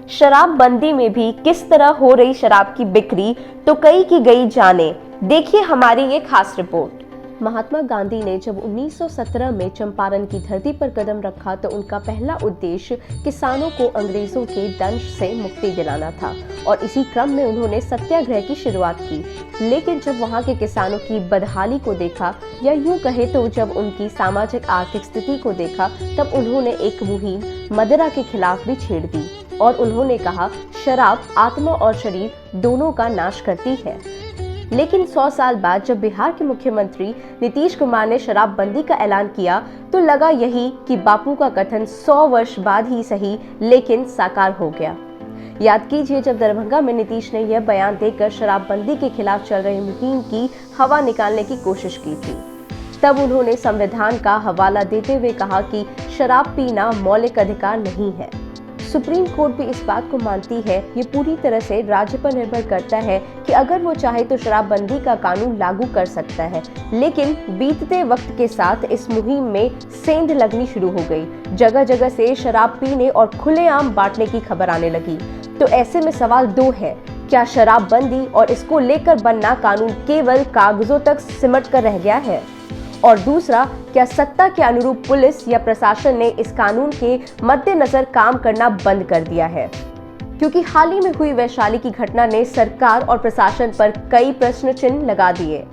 शराबबंदी में भी किस तरह हो रही शराब की बिक्री तो कई की गई जाने। देखिए हमारी ये खास रिपोर्ट। महात्मा गांधी ने जब 1917 में चंपारण की धरती पर कदम रखा तो उनका पहला उद्देश्य किसानों को अंग्रेजों के दंश से मुक्ति दिलाना था और इसी क्रम में उन्होंने सत्याग्रह की शुरुआत की। लेकिन जब वहां के किसानों की बदहाली को देखा, या यूं कहे तो जब उनकी सामाजिक आर्थिक स्थिति को देखा, तब उन्होंने एक मुहिम मदिरा के खिलाफ भी छेड़ दी और उन्होंने कहा, शराब आत्मा और शरीर दोनों का नाश करती है। लेकिन 100 साल बाद जब बिहार के मुख्यमंत्री नीतीश कुमार ने शराबबंदी का ऐलान किया तो लगा यही कि बापू का कथन 100 वर्ष बाद ही सही लेकिन साकार हो गया। याद कीजिए, जब दरभंगा में नीतीश ने यह बयान देकर शराबबंदी के खिलाफ चल रही मुहिम की हवा निकालने की कोशिश की थी, तब उन्होंने संविधान का हवाला देते हुए कहा कि शराब पीना मौलिक अधिकार नहीं है। सुप्रीम कोर्ट भी इस बात को मानती है। ये पूरी तरह से राज्य पर निर्भर करता है कि अगर वो चाहे तो शराबबंदी का कानून लागू कर सकता है। लेकिन बीतते वक्त के साथ इस मुहिम में सेंध लगनी शुरू हो गई। जगह जगह से शराब पीने और खुलेआम बांटने की खबर आने लगी। तो ऐसे में सवाल दो है, क्या शराबबंदी और इसको लेकर बनना कानून केवल कागजों तक सिमट कर रह गया है, और दूसरा, क्या सत्ता के अनुरूप पुलिस या प्रशासन ने इस कानून के मद्देनजर काम करना बंद कर दिया है? क्योंकि हाल ही में हुई वैशाली की घटना ने सरकार और प्रशासन पर कई प्रश्न चिन्ह लगा दिए।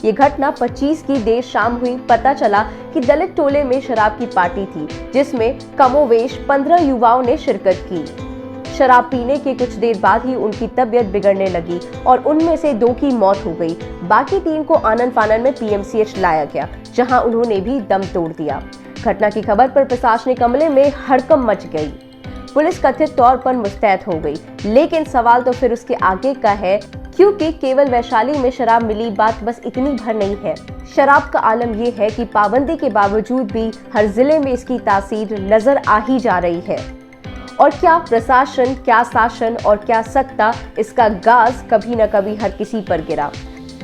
ये घटना 25 की देर शाम हुई। पता चला कि दलित टोले में शराब की पार्टी थी जिसमें कमोवेश 15 युवाओं ने शिरकत की। शराब पीने के कुछ देर बाद ही उनकी तबीयत बिगड़ने लगी और उनमें से 2 की मौत हो गई। बाकी 3 को आनन फानन में पीएमसीएच लाया गया, जहां उन्होंने भी दम तोड़ दिया। घटना की खबर पर प्रशासनिक अमले में हड़कंप मच गई। पुलिस कथित तौर पर मुस्तैद हो गई। लेकिन सवाल तो फिर उसके आगे का है, क्योंकि केवल वैशाली में शराब मिली बात बस इतनी भर नहीं है। शराब का आलम यह है कि पाबंदी के बावजूद भी हर जिले में इसकी तासीर नजर आ ही जा रही है। और क्या प्रशासन, क्या शासन और क्या सत्ता, इसका गाज कभी न कभी हर किसी पर गिरा।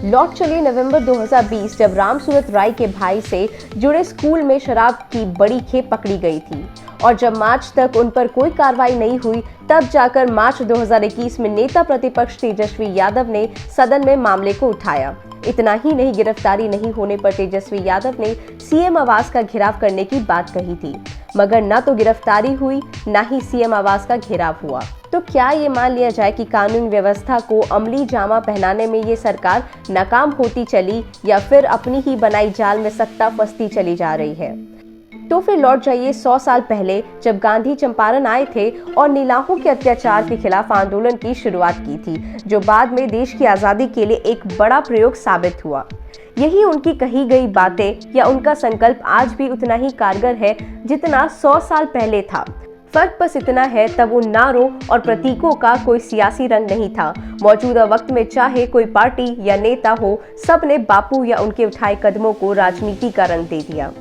लौट चलिए नवंबर 2020, जब राम सूरत राय के भाई से जुड़े स्कूल में शराब की बड़ी खेप पकड़ी गई थी और जब मार्च तक उन पर कोई कार्रवाई नहीं हुई, तब जाकर मार्च 2021 में नेता प्रतिपक्ष तेजस्वी यादव ने सदन में मामले को उठाया। इतना ही नहीं, गिरफ्तारी नहीं होने पर तेजस्वी यादव ने सीएम आवास का घेराव करने की बात कही थी, मगर न तो गिरफ्तारी हुई न ही सीएम आवास का घेराव हुआ। तो क्या ये मान लिया जाए कि कानून व्यवस्था को अमली जामा पहनाने में ये सरकार नाकाम होती चली, या फिर अपनी ही बनाई जाल में सत्ता फंसती चली जा रही है? तो फिर लौट जाइए 100 साल पहले, जब गांधी चंपारण आए थे और नीलाहों के अत्याचार के खिलाफ आंदोलन की शुरुआत की थी, जो बाद में देश की आजादी के लिए एक बड़ा प्रयोग साबित हुआ। यही उनकी कही गई बातें या उनका संकल्प आज भी उतना ही कारगर है जितना 100 साल पहले था। फर्क बस इतना है, तब उन नारों और प्रतीकों का कोई सियासी रंग नहीं था। मौजूदा वक्त में चाहे कोई पार्टी या नेता हो, सब ने बापू या उनके उठाए कदमों को राजनीति का रंग दे दिया।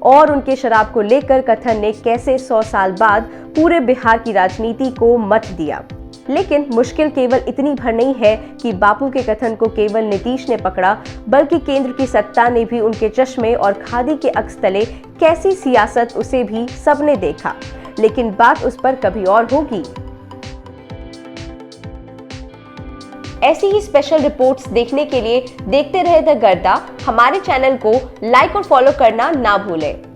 और उनके शराब को लेकर कथन ने कैसे 100 साल बाद पूरे बिहार की राजनीति को मत दिया। लेकिन मुश्किल केवल इतनी भर नहीं है कि बापू के कथन को केवल नीतीश ने पकड़ा, बल्कि केंद्र की सत्ता ने भी उनके चश्मे और खादी के अक्स तले कैसी सियासत, उसे भी सबने देखा। लेकिन बात उस पर कभी और होगी। ऐसी ही स्पेशल रिपोर्ट्स देखने के लिए देखते रहे द गर्दा। हमारे चैनल को लाइक और फॉलो करना ना भूलें।